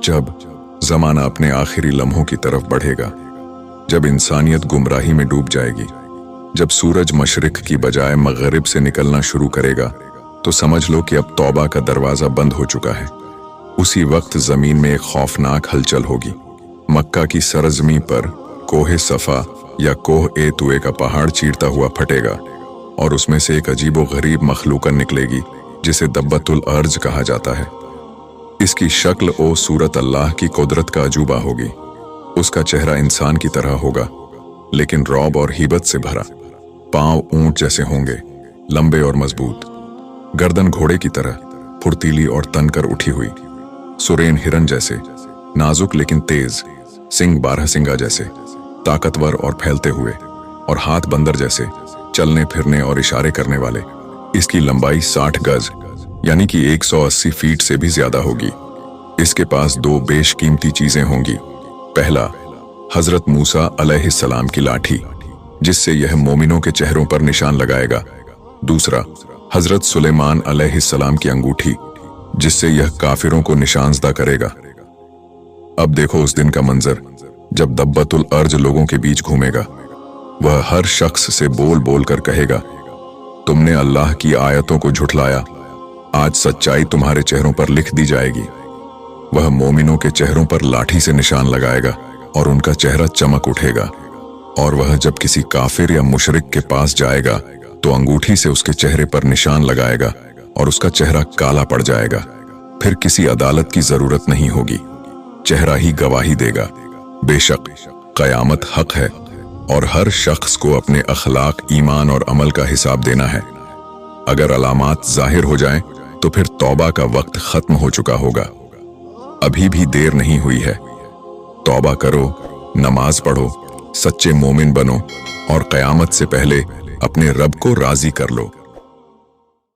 जब जमाना अपने आखिरी लम्हों की तरफ बढ़ेगा, जब इंसानियत गुमराही में डूब जाएगी, जब सूरज मशरिक की बजाय मगरिब से निकलना शुरू करेगा, तो समझ लो कि अब तौबा का दरवाजा बंद हो चुका है। उसी वक्त जमीन में एक खौफनाक हलचल होगी। मक्का की सरजमी पर कोहे सफा या कोह ए तुए का पहाड़ चीरता हुआ फटेगा और उसमें से एक अजीबो गरीब मखलूकन निकलेगी जिसे दब्बतुल अर्ज कहा जाता है। इसकी शक्ल ओ सूरत अल्लाह की कुदरत का अजूबा होगी। उसका चेहरा इंसान की तरह होगा, लेकिन रौब और हिबत से भरा। पांव ऊंट जैसे होंगे, लंबे और मजबूत। गर्दन घोड़े की तरह फुर्तीली और तनकर उठी हुई। सुरेन हिरन जैसे, नाजुक लेकिन तेज। सिंग बारहसिंगा जैसे, ताकतवर और फैलते हुए। और हाथ बंदर जैसे, चलने फिरने और इशारे करने वाले। इसकी लंबाई 60 गज यानी कि 180 फीट से भी ज्यादा होगी। इसके पास दो बेशकीमती चीजें होंगी। पहला, हजरत मूसा अलैहिस्सलाम की लाठी, जिससे यह मोमिनों के चेहरों पर निशान लगाएगा। दूसरा, हजरत सुलेमान अलैहिस्सलाम की अंगूठी, जिससे यह काफिरों को निशानजदा करेगा। अब देखो उस दिन का मंजर, जब दब्बतुल अर्ज लोगों के बीच घूमेगा। वह हर शख्स से बोल बोल कर कहेगा, तुमने अल्लाह की आयतों को झुठलाया, आज सच्चाई तुम्हारे चेहरों पर लिख दी जाएगी। वह मोमिनों के चेहरों पर लाठी से निशान लगाएगा और उनका चेहरा चमक उठेगा। और वह जब किसी काफिर या मुशरिक के पास जाएगा तो अंगूठी से उसके चेहरे पर निशान लगाएगा और उसका चेहरा काला पड़ जाएगा। फिर किसी अदालत की जरूरत नहीं होगी, चेहरा ही गवाही देगा। बेशक कयामत हक है और हर शख्स को अपने अखलाक, ईमान और अमल का हिसाब देना है। अगर अलामात जाहिर हो जाएं, तो फिर तौबा का वक्त खत्म हो चुका होगा। अभी भी देर नहीं हुई है। तौबा करो, नमाज पढ़ो, सच्चे मोमिन बनो और कयामत से पहले अपने रब को राजी कर लो।